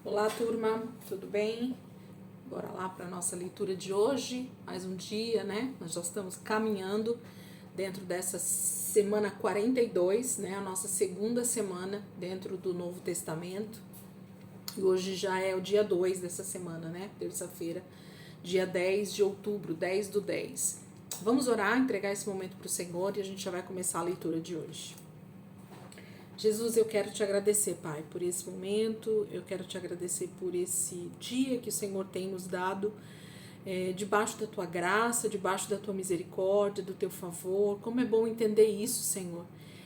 Olá, turma, tudo bem? Bora lá para a nossa leitura de hoje, mais um dia, né? Nós já estamos caminhando dentro dessa semana 42, né? A nossa segunda semana dentro do Novo Testamento. E hoje já é o dia 2 dessa semana, né? Terça-feira, dia 10 de outubro, 10/10. Vamos orar, entregar esse momento para o Senhor e a gente já vai começar a leitura de hoje. Jesus, eu quero te agradecer, Pai, por esse momento, eu quero te agradecer por esse dia que o Senhor tem nos dado, debaixo da tua graça, debaixo da tua misericórdia, do teu favor. Como é bom entender isso, Senhor,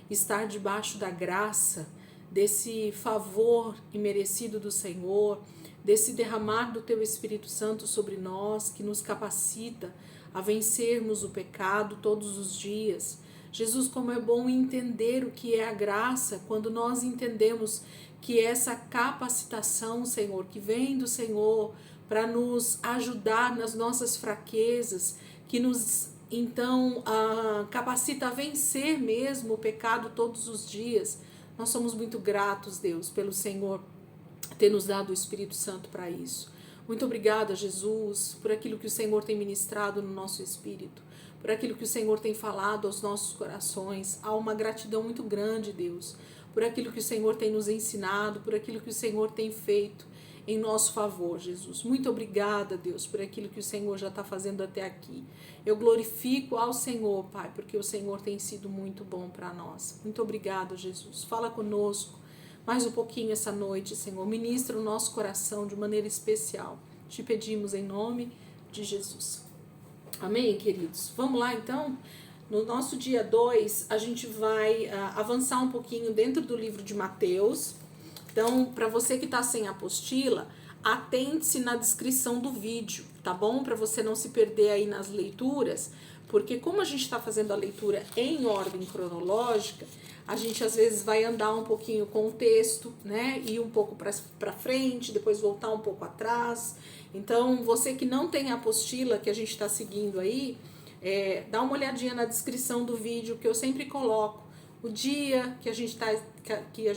estar debaixo da graça, desse favor imerecido do Senhor, desse derramar do teu Espírito Santo sobre nós, que nos capacita a vencermos o pecado todos os dias. Jesus, como é bom entender o que é a graça, quando nós entendemos que essa capacitação, Senhor, que vem do Senhor para nos ajudar nas nossas fraquezas, que nos então capacita a vencer mesmo o pecado todos os dias. Nós somos muito gratos, Deus, pelo Senhor ter nos dado o Espírito Santo para isso. Muito obrigada, Jesus, por aquilo que o Senhor tem ministrado no nosso espírito, por aquilo que o Senhor tem falado aos nossos corações. Há uma gratidão muito grande, Deus, por aquilo que o Senhor tem nos ensinado, por aquilo que o Senhor tem feito em nosso favor, Jesus. Muito obrigada, Deus, por aquilo que o Senhor já está fazendo até aqui. Eu glorifico ao Senhor, Pai, porque o Senhor tem sido muito bom para nós. Muito obrigada, Jesus. Fala conosco mais um pouquinho essa noite, Senhor. Ministra o nosso coração de maneira especial. Te pedimos em nome de Jesus. Amém, queridos? Vamos lá, então? No nosso dia 2, a gente vai avançar um pouquinho dentro do livro de Mateus. Então, para você que está sem apostila, atente-se na descrição do vídeo, tá bom? Para você não se perder aí nas leituras, porque como a gente está fazendo a leitura em ordem cronológica, a gente às vezes vai andar um pouquinho com o texto, né? Ir um pouco para frente, depois voltar um pouco atrás. Então, você que não tem a apostila que a gente está seguindo aí, dá uma olhadinha na descrição do vídeo que eu sempre coloco o dia que a gente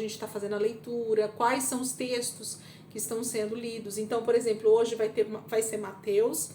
está fazendo a leitura, quais são os textos que estão sendo lidos. Então, por exemplo, hoje vai ser Mateus,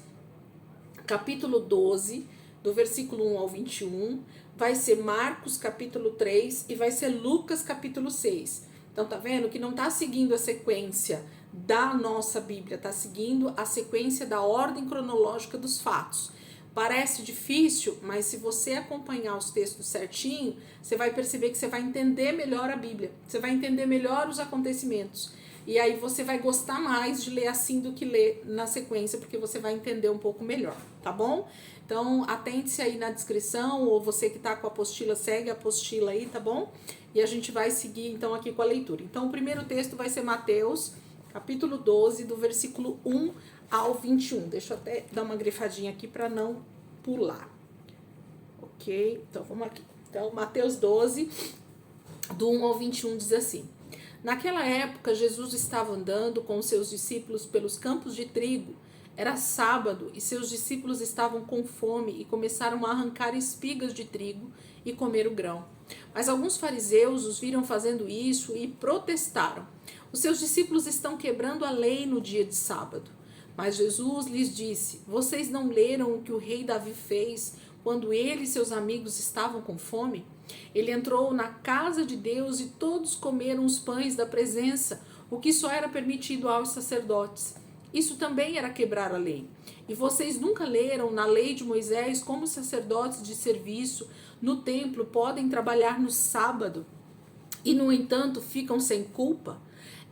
capítulo 12, do versículo 1 ao 21, vai ser Marcos, capítulo 3, e vai ser Lucas, capítulo 6. Então, tá vendo que não tá seguindo a sequência da nossa Bíblia, tá seguindo a sequência da ordem cronológica dos fatos. Parece difícil, mas se você acompanhar os textos certinho, você vai perceber que você vai entender melhor a Bíblia, você vai entender melhor os acontecimentos. E aí você vai gostar mais de ler assim do que ler na sequência, porque você vai entender um pouco melhor, tá bom? Então, atente-se aí na descrição, ou você que tá com a apostila, segue a apostila aí, tá bom? E a gente vai seguir então aqui com a leitura. Então, o primeiro texto vai ser Mateus, capítulo 12, do versículo 1 ao 21. Deixa eu até dar uma grifadinha aqui para não pular. Ok? Então, vamos aqui. Então, Mateus 12, do 1 ao 21, diz assim: Naquela época, Jesus estava andando com os seus discípulos pelos campos de trigo. Era sábado e seus discípulos estavam com fome e começaram a arrancar espigas de trigo e comer o grão. Mas alguns fariseus os viram fazendo isso e protestaram: Os seus discípulos estão quebrando a lei no dia de sábado. Mas Jesus lhes disse: Vocês não leram o que o rei Davi fez quando ele e seus amigos estavam com fome? Ele entrou na casa de Deus e todos comeram os pães da presença, o que só era permitido aos sacerdotes. Isso também era quebrar a lei. E vocês nunca leram na lei de Moisés como os sacerdotes de serviço no templo podem trabalhar no sábado e, no entanto, ficam sem culpa?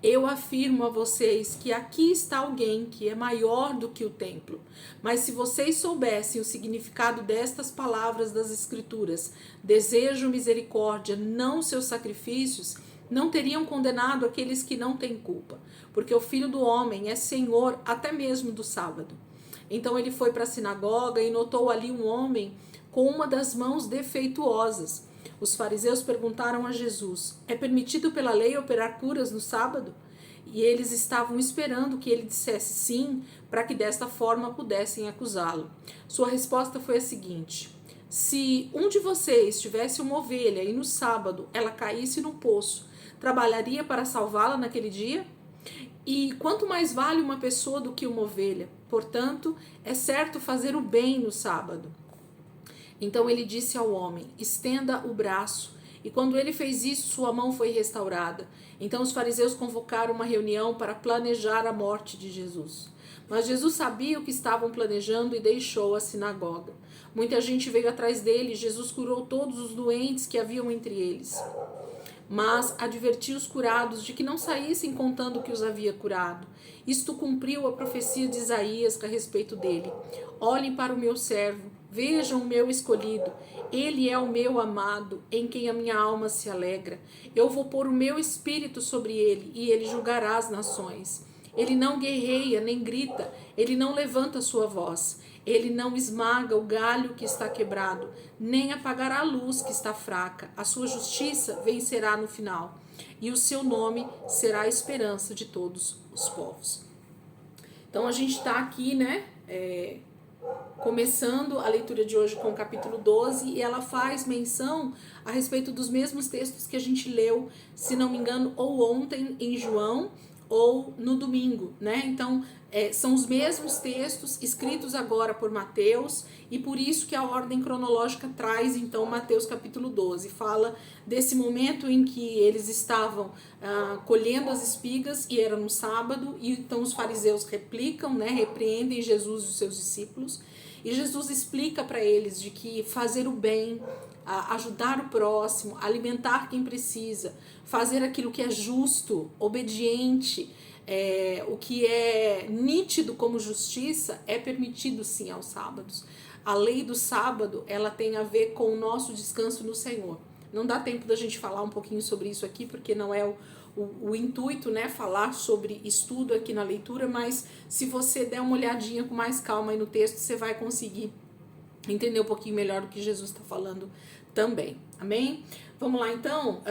Eu afirmo a vocês que aqui está alguém que é maior do que o templo. Mas se vocês soubessem o significado destas palavras das Escrituras, desejo misericórdia, não seus sacrifícios, não teriam condenado aqueles que não têm culpa, porque o Filho do Homem é Senhor até mesmo do sábado. Então ele foi para a sinagoga e notou ali um homem com uma das mãos defeituosas. Os fariseus perguntaram a Jesus: É permitido pela lei operar curas no sábado? E eles estavam esperando que ele dissesse sim, para que desta forma pudessem acusá-lo. Sua resposta foi a seguinte: Se um de vocês tivesse uma ovelha e no sábado ela caísse no poço, trabalharia para salvá-la naquele dia? E quanto mais vale uma pessoa do que uma ovelha? Portanto, é certo fazer o bem no sábado. Então ele disse ao homem: estenda o braço. E quando ele fez isso, sua mão foi restaurada. Então os fariseus convocaram uma reunião para planejar a morte de Jesus. Mas Jesus sabia o que estavam planejando e deixou a sinagoga. Muita gente veio atrás dele e Jesus curou todos os doentes que haviam entre eles. Mas advertiu os curados de que não saíssem contando que os havia curado. Isto cumpriu a profecia de Isaías a respeito dele. Olhem para o meu servo, vejam o meu escolhido. Ele é o meu amado, em quem a minha alma se alegra. Eu vou pôr o meu espírito sobre ele, e ele julgará as nações. Ele não guerreia nem grita, ele não levanta sua voz. Ele não esmaga o galho que está quebrado, nem apagará a luz que está fraca. A sua justiça vencerá no final, e o seu nome será a esperança de todos os povos. Então a gente está aqui, né, começando a leitura de hoje com o capítulo 12, e ela faz menção a respeito dos mesmos textos que a gente leu, se não me engano, ou ontem em João, ou no domingo, né? Então, são os mesmos textos escritos agora por Mateus, e por isso que a ordem cronológica traz, então, Mateus capítulo 12. Fala desse momento em que eles estavam colhendo as espigas, e era no sábado, e então os fariseus replicam, né? Repreendem Jesus e os seus discípulos, e Jesus explica para eles de que fazer o bem, ajudar o próximo, alimentar quem precisa, fazer aquilo que é justo, obediente, o que é nítido como justiça, é permitido sim aos sábados. A lei do sábado, ela tem a ver com o nosso descanso no Senhor. Não dá tempo da gente falar um pouquinho sobre isso aqui, porque não é o intuito, né, falar sobre estudo aqui na leitura, mas se você der uma olhadinha com mais calma aí no texto, você vai conseguir entender um pouquinho melhor do que Jesus está falando também, amém? Vamos lá então,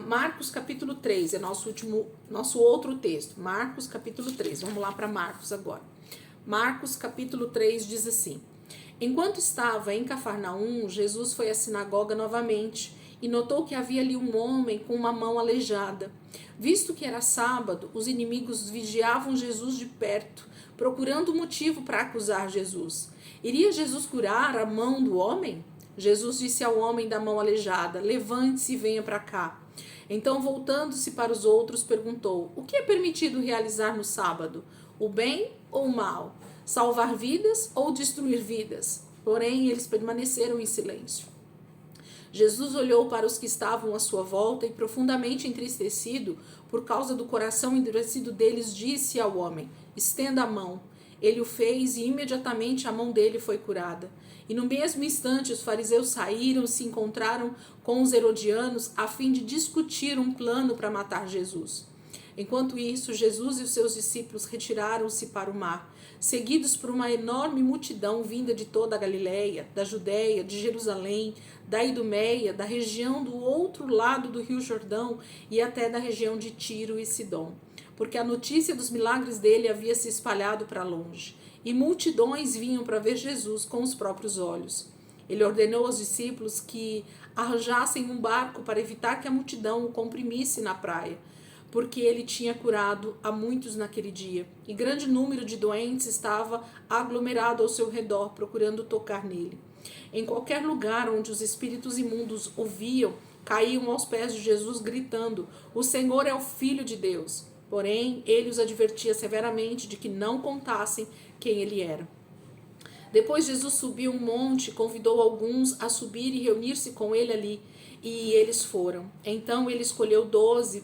Marcos capítulo 3, é nosso outro texto, Marcos capítulo 3, vamos lá para Marcos agora. Marcos capítulo 3 diz assim: enquanto estava em Cafarnaum, Jesus foi à sinagoga novamente e notou que havia ali um homem com uma mão aleijada. Visto que era sábado, os inimigos vigiavam Jesus de perto, procurando motivo para acusar Jesus. Iria Jesus curar a mão do homem? Jesus disse ao homem da mão aleijada: levante-se e venha para cá. Então, voltando-se para os outros, perguntou: o que é permitido realizar no sábado? O bem ou o mal? Salvar vidas ou destruir vidas? Porém, eles permaneceram em silêncio. Jesus olhou para os que estavam à sua volta e, profundamente entristecido por causa do coração endurecido deles, disse ao homem: estenda a mão. Ele o fez e imediatamente a mão dele foi curada. E no mesmo instante os fariseus saíram e se encontraram com os herodianos a fim de discutir um plano para matar Jesus. Enquanto isso, Jesus e os seus discípulos retiraram-se para o mar, seguidos por uma enorme multidão vinda de toda a Galileia, da Judéia, de Jerusalém, da Idumeia, da região do outro lado do Rio Jordão e até da região de Tiro e Sidom, porque a notícia dos milagres dele havia se espalhado para longe, e multidões vinham para ver Jesus com os próprios olhos. Ele ordenou aos discípulos que arranjassem um barco para evitar que a multidão o comprimisse na praia, porque ele tinha curado a muitos naquele dia, e grande número de doentes estava aglomerado ao seu redor, procurando tocar nele. Em qualquer lugar onde os espíritos imundos o viam, caíam aos pés de Jesus, gritando: o Senhor é o Filho de Deus. Porém, ele os advertia severamente de que não contassem quem ele era. Depois Jesus subiu um monte, convidou alguns a subir e reunir-se com ele ali, e eles foram. Então ele escolheu 12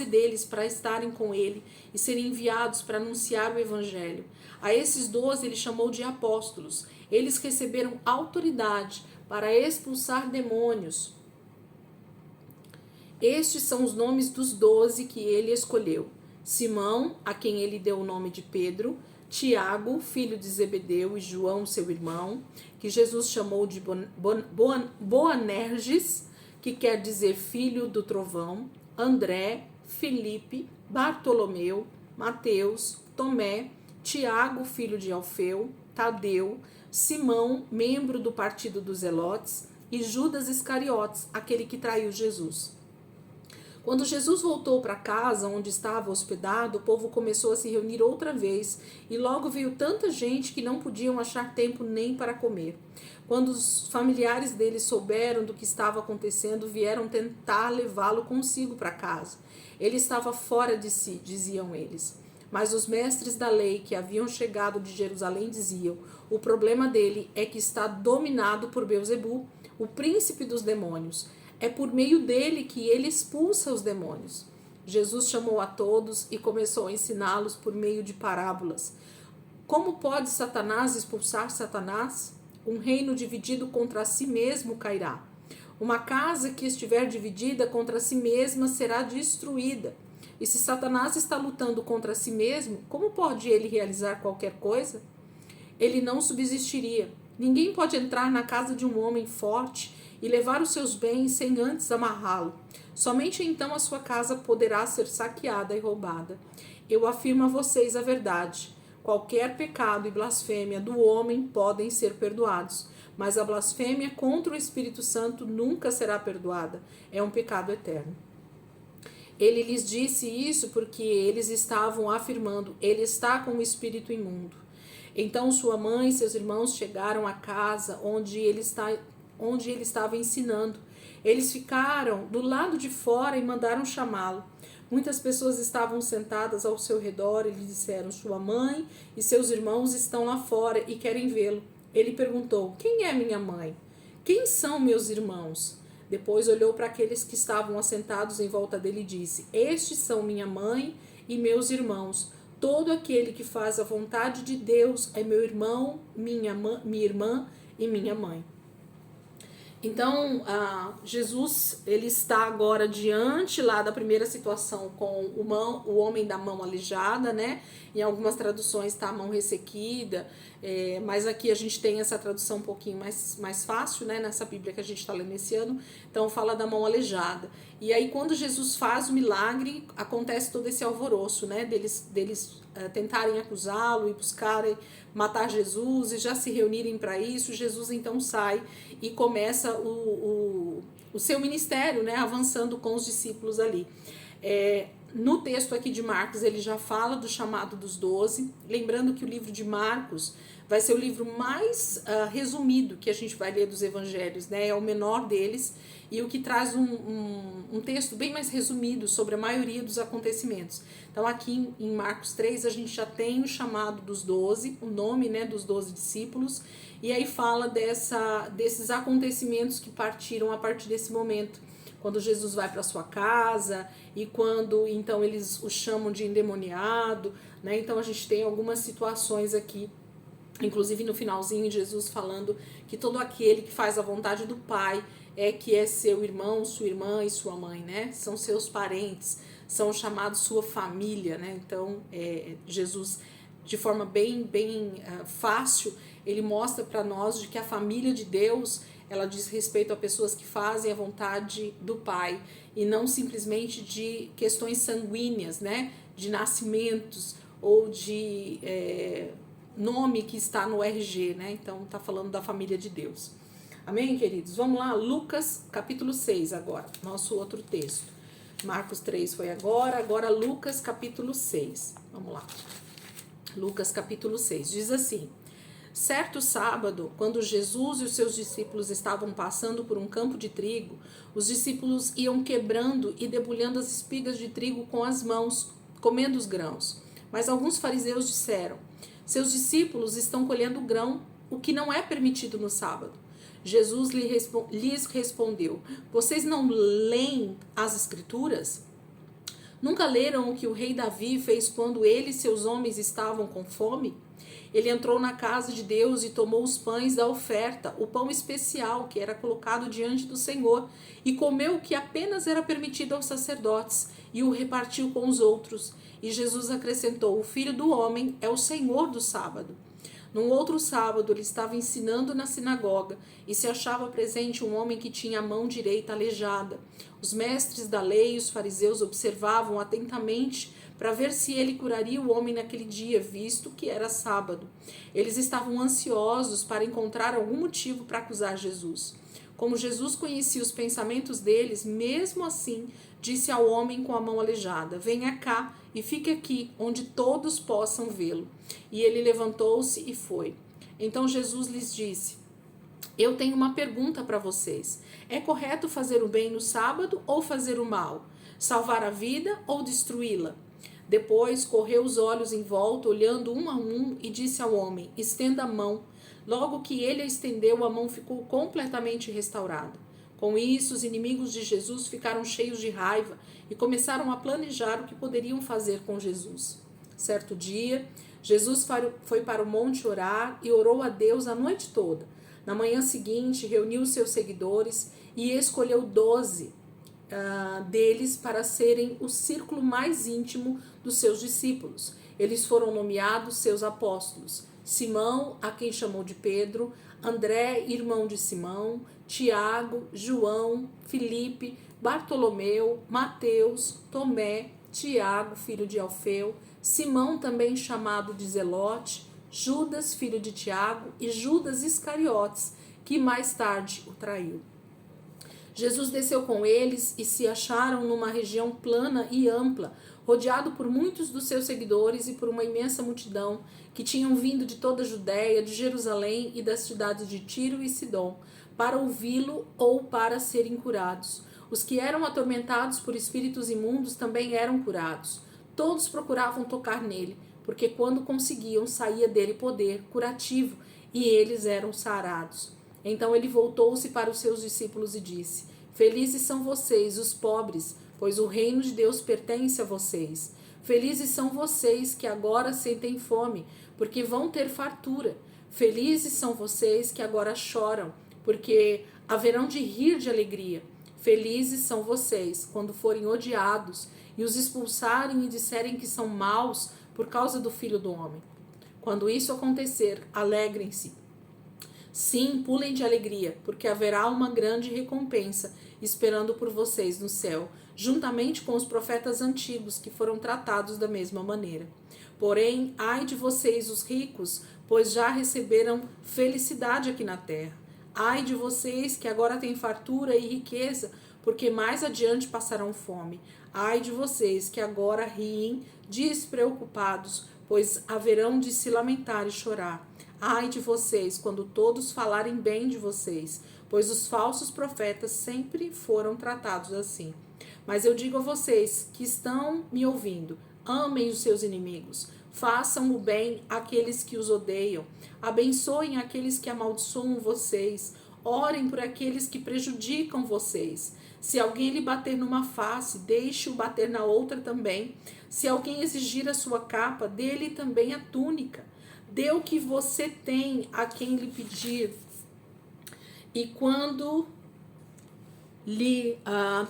deles para estarem com ele e serem enviados para anunciar o evangelho. A esses 12 ele chamou de apóstolos. Eles receberam autoridade para expulsar demônios. Estes são os nomes dos 12 que ele escolheu: Simão, a quem ele deu o nome de Pedro; Tiago, filho de Zebedeu, e João, seu irmão, que Jesus chamou de Boanerges, que quer dizer filho do trovão; André, Filipe, Bartolomeu, Mateus, Tomé, Tiago, filho de Alfeu, Tadeu, Simão, membro do partido dos Zelotes, e Judas Iscariotes, aquele que traiu Jesus. Quando Jesus voltou para casa onde estava hospedado, o povo começou a se reunir outra vez e logo veio tanta gente que não podiam achar tempo nem para comer. Quando os familiares dele souberam do que estava acontecendo, vieram tentar levá-lo consigo para casa. Ele estava fora de si, diziam eles. Mas os mestres da lei que haviam chegado de Jerusalém diziam: o problema dele é que está dominado por Beelzebu, o príncipe dos demônios. É por meio dele que ele expulsa os demônios. Jesus chamou a todos e começou a ensiná-los por meio de parábolas. Como pode Satanás expulsar Satanás? Um reino dividido contra si mesmo cairá. Uma casa que estiver dividida contra si mesma será destruída. E se Satanás está lutando contra si mesmo, como pode ele realizar qualquer coisa? Ele não subsistiria. Ninguém pode entrar na casa de um homem forte e levar os seus bens sem antes amarrá-lo. Somente então a sua casa poderá ser saqueada e roubada. Eu afirmo a vocês a verdade. Qualquer pecado e blasfêmia do homem podem ser perdoados, mas a blasfêmia contra o Espírito Santo nunca será perdoada. É um pecado eterno. Ele lhes disse isso porque eles estavam afirmando: ele está com o espírito imundo. Então sua mãe e seus irmãos chegaram à casa onde ele estava ensinando. Eles ficaram do lado de fora e mandaram chamá-lo. Muitas pessoas estavam sentadas ao seu redor e lhe disseram: sua mãe e seus irmãos estão lá fora e querem vê-lo. Ele perguntou: quem é minha mãe? Quem são meus irmãos? Depois olhou para aqueles que estavam assentados em volta dele e disse: estes são minha mãe e meus irmãos. Todo aquele que faz a vontade de Deus é meu irmão, minha irmã e minha mãe. Então, Jesus, ele está agora diante lá da primeira situação com o homem da mão aleijada, né? Em algumas traduções está a mão ressequida, mas aqui a gente tem essa tradução um pouquinho mais fácil, né? Nessa Bíblia que a gente está lendo esse ano, então fala da mão aleijada. E aí quando Jesus faz o milagre, acontece todo esse alvoroço, né? Deles tentarem acusá-lo e buscarem matar Jesus e já se reunirem para isso. Jesus então sai e começa o seu ministério, né, avançando com os discípulos ali. No texto aqui de Marcos, ele já fala do chamado dos 12, lembrando que o livro de Marcos vai ser o livro mais resumido que a gente vai ler dos evangelhos, né? É o menor deles e o que traz um texto bem mais resumido sobre a maioria dos acontecimentos. Então aqui em Marcos 3 a gente já tem o chamado dos 12, o nome, né, dos 12 discípulos, e aí fala desses acontecimentos que partiram a partir desse momento, quando Jesus vai para sua casa e quando então eles o chamam de endemoniado, né? Então a gente tem algumas situações aqui, inclusive no finalzinho Jesus falando que todo aquele que faz a vontade do Pai que é seu irmão, sua irmã e sua mãe, né? São seus parentes, são chamados sua família, né? Então Jesus, de forma bem fácil, ele mostra para nós de que a família de Deus, ela diz respeito a pessoas que fazem a vontade do Pai e não simplesmente de questões sanguíneas, né? De nascimentos ou de nome que está no RG, né? Então tá falando da família de Deus. Amém, queridos? Vamos lá, Lucas capítulo 6 agora, nosso outro texto. Marcos 3 foi agora Lucas capítulo 6. Vamos lá. Lucas capítulo 6 diz assim: certo sábado, quando Jesus e os seus discípulos estavam passando por um campo de trigo, os discípulos iam quebrando e debulhando as espigas de trigo com as mãos, comendo os grãos. Mas alguns fariseus disseram: seus discípulos estão colhendo grão, o que não é permitido no sábado. Jesus lhes respondeu: vocês não leem as escrituras? Nunca leram o que o rei Davi fez quando ele e seus homens estavam com fome? Ele entrou na casa de Deus e tomou os pães da oferta, o pão especial que era colocado diante do Senhor, e comeu o que apenas era permitido aos sacerdotes, e o repartiu com os outros. E Jesus acrescentou: o Filho do Homem é o Senhor do sábado. Num outro sábado, ele estava ensinando na sinagoga e se achava presente um homem que tinha a mão direita aleijada. Os mestres da lei e os fariseus observavam atentamente para ver se ele curaria o homem naquele dia, visto que era sábado. Eles estavam ansiosos para encontrar algum motivo para acusar Jesus. Como Jesus conhecia os pensamentos deles, mesmo assim, disse ao homem com a mão aleijada: venha cá e fique aqui, onde todos possam vê-lo. E ele levantou-se e foi. Então Jesus lhes disse: eu tenho uma pergunta para vocês. É correto fazer o bem no sábado ou fazer o mal? Salvar a vida ou destruí-la? Depois correu os olhos em volta, olhando um a um, e disse ao homem: estenda a mão. Logo que ele a estendeu, a mão ficou completamente restaurada. Com isso, os inimigos de Jesus ficaram cheios de raiva e começaram a planejar o que poderiam fazer com Jesus. Certo dia, Jesus foi para o monte orar e orou a Deus a noite toda. Na manhã seguinte, reuniu seus seguidores e escolheu 12 deles para serem o círculo mais íntimo dos seus discípulos. Eles foram nomeados seus apóstolos: Simão, a quem chamou de Pedro, André, irmão de Simão, Tiago, João, Filipe, Bartolomeu, Mateus, Tomé, Tiago, filho de Alfeu, Simão, também chamado de Zelote, Judas, filho de Tiago, e Judas Iscariotes, que mais tarde o traiu. Jesus desceu com eles e se acharam numa região plana e ampla, rodeado por muitos dos seus seguidores e por uma imensa multidão que tinham vindo de toda a Judéia, de Jerusalém e das cidades de Tiro e Sidom, para ouvi-lo ou para serem curados. Os que eram atormentados por espíritos imundos também eram curados. Todos procuravam tocar nele, porque quando conseguiam, saía dele poder curativo, e eles eram sarados. Então ele voltou-se para os seus discípulos e disse: felizes são vocês, os pobres, pois o reino de Deus pertence a vocês. Felizes são vocês que agora sentem fome, porque vão ter fartura. Felizes são vocês que agora choram, porque haverão de rir de alegria. Felizes são vocês quando forem odiados e os expulsarem e disserem que são maus por causa do Filho do Homem. Quando isso acontecer, alegrem-se. Sim, pulem de alegria, porque haverá uma grande recompensa esperando por vocês no céu, juntamente com os profetas antigos que foram tratados da mesma maneira. Porém, ai de vocês, os ricos, pois já receberam felicidade aqui na terra. Ai de vocês que agora têm fartura e riqueza, porque mais adiante passarão fome. Ai de vocês que agora riem, despreocupados, pois haverão de se lamentar e chorar. Ai de vocês quando todos falarem bem de vocês, pois os falsos profetas sempre foram tratados assim. Mas eu digo a vocês que estão me ouvindo: amem os seus inimigos, façam o bem àqueles que os odeiam, abençoem aqueles que amaldiçoam vocês, orem por aqueles que prejudicam vocês. Se alguém lhe bater numa face, deixe-o bater na outra também. Se alguém exigir a sua capa, dê-lhe também a túnica. Dê o que você tem a quem lhe pedir. E quando lhe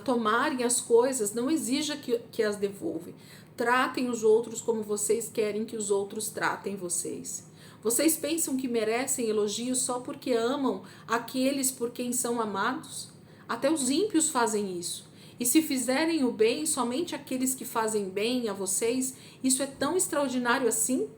tomarem as coisas, não exija que as devolvem. Tratem os outros como vocês querem que os outros tratem vocês. Vocês pensam que merecem elogios só porque amam aqueles por quem são amados? Até os ímpios fazem isso. E se fizerem o bem somente àqueles que fazem bem a vocês, isso é tão extraordinário assim?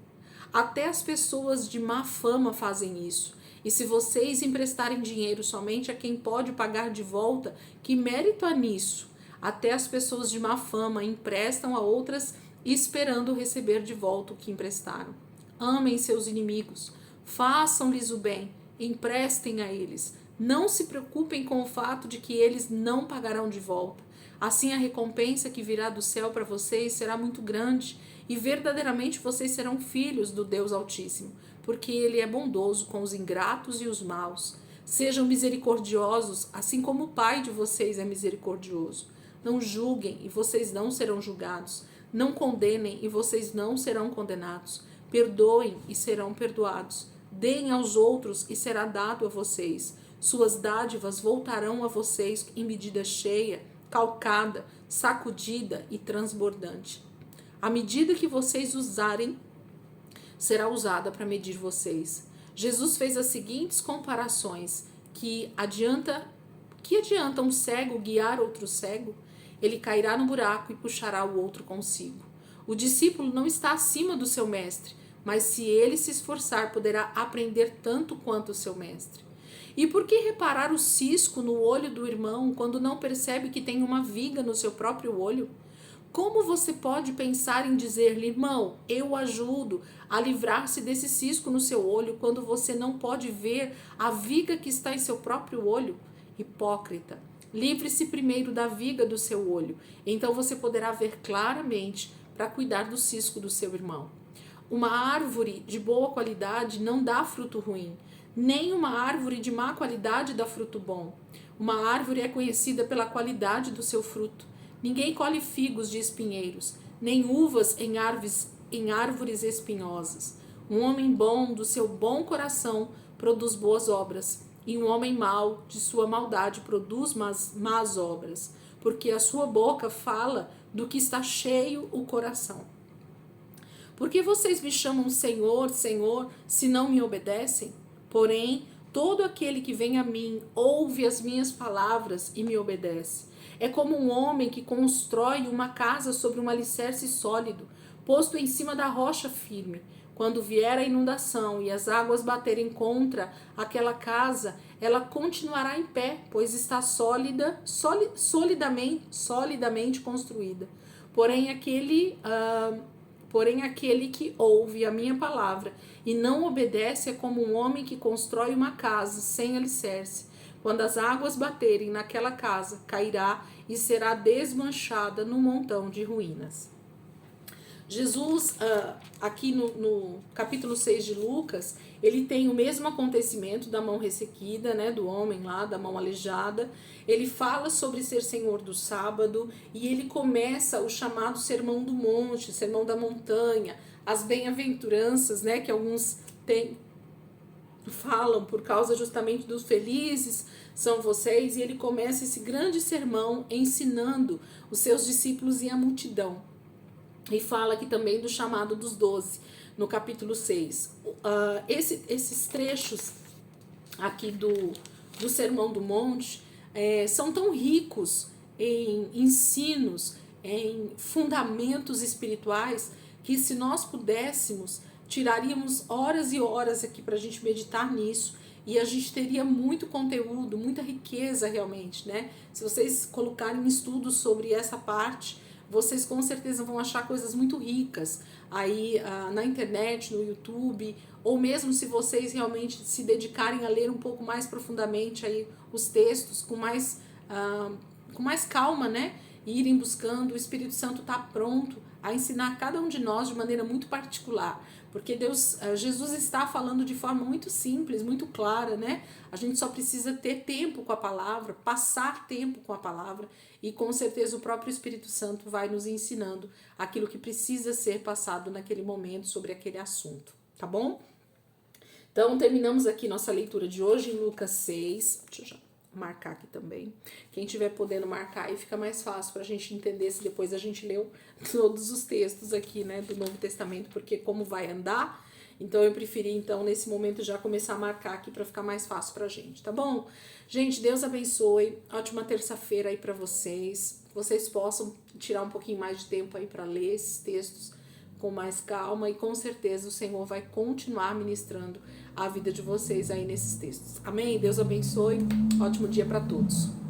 Até as pessoas de má fama fazem isso. E se vocês emprestarem dinheiro somente a quem pode pagar de volta, que mérito há nisso? Até as pessoas de má fama emprestam a outras esperando receber de volta o que emprestaram. Amem seus inimigos, façam-lhes o bem, emprestem a eles. Não se preocupem com o fato de que eles não pagarão de volta. Assim a recompensa que virá do céu para vocês será muito grande, e verdadeiramente vocês serão filhos do Deus Altíssimo, porque Ele é bondoso com os ingratos e os maus. Sejam misericordiosos, assim como o Pai de vocês é misericordioso. Não julguem, e vocês não serão julgados. Não condenem, e vocês não serão condenados. Perdoem, e serão perdoados. Deem aos outros, e será dado a vocês. Suas dádivas voltarão a vocês em medida cheia, calcada, sacudida e transbordante. A medida que vocês usarem será usada para medir vocês. Jesus fez as seguintes comparações: que adianta um cego guiar outro cego? Ele cairá no buraco e puxará o outro consigo. O discípulo não está acima do seu mestre, mas se ele se esforçar, poderá aprender tanto quanto o seu mestre. E por que reparar o cisco no olho do irmão quando não percebe que tem uma viga no seu próprio olho? Como você pode pensar em dizer-lhe, irmão, eu o ajudo a livrar-se desse cisco no seu olho, quando você não pode ver a viga que está em seu próprio olho? Hipócrita, livre-se primeiro da viga do seu olho, então você poderá ver claramente para cuidar do cisco do seu irmão. Uma árvore de boa qualidade não dá fruto ruim, nem uma árvore de má qualidade dá fruto bom. Uma árvore é conhecida pela qualidade do seu fruto. Ninguém colhe figos de espinheiros, nem uvas em árvores espinhosas. Um homem bom do seu bom coração produz boas obras, e um homem mau de sua maldade produz más obras, porque a sua boca fala do que está cheio o coração. Por que vocês me chamam Senhor, Senhor, se não me obedecem? Porém, todo aquele que vem a mim ouve as minhas palavras e me obedece. É como um homem que constrói uma casa sobre um alicerce sólido, posto em cima da rocha firme. Quando vier a inundação e as águas baterem contra aquela casa, ela continuará em pé, pois está solidamente construída. Porém, aquele que ouve a minha palavra e não obedece é como um homem que constrói uma casa sem alicerce. Quando as águas baterem naquela casa, cairá e será desmanchada num montão de ruínas. Jesus, aqui no capítulo 6 de Lucas, ele tem o mesmo acontecimento da mão ressequida, né, do homem lá, da mão aleijada. Ele fala sobre ser Senhor do sábado e ele começa o chamado Sermão do Monte, Sermão da Montanha, as bem-aventuranças, né, que alguns falam por causa justamente dos felizes são vocês, e ele começa esse grande sermão ensinando os seus discípulos e a multidão. E fala aqui também do chamado dos 12, no capítulo 6. Esses trechos aqui do Sermão do Monte são tão ricos em ensinos, em fundamentos espirituais, que se nós pudéssemos, tiraríamos horas e horas aqui para a gente meditar nisso, e a gente teria muito conteúdo, muita riqueza realmente, né? Se vocês colocarem estudos sobre essa parte, vocês com certeza vão achar coisas muito ricas aí na internet, no YouTube, ou mesmo se vocês realmente se dedicarem a ler um pouco mais profundamente aí os textos com mais calma, né? E irem buscando, o Espírito Santo está pronto a ensinar cada um de nós de maneira muito particular, porque Jesus está falando de forma muito simples, muito clara, né? A gente só precisa ter tempo com a palavra, passar tempo com a palavra, e com certeza o próprio Espírito Santo vai nos ensinando aquilo que precisa ser passado naquele momento sobre aquele assunto, tá bom? Então, terminamos aqui nossa leitura de hoje em Lucas 6, deixa eu já marcar aqui também. Quem tiver podendo marcar aí fica mais fácil pra gente entender se depois a gente leu todos os textos aqui, né, do Novo Testamento, porque como vai andar, então eu preferi então nesse momento já começar a marcar aqui pra ficar mais fácil pra gente, tá bom? Gente, Deus abençoe, ótima terça-feira aí pra vocês, que vocês possam tirar um pouquinho mais de tempo aí pra ler esses textos com mais calma, e com certeza o Senhor vai continuar ministrando a vida de vocês aí nesses textos. Amém? Deus abençoe. Ótimo dia para todos.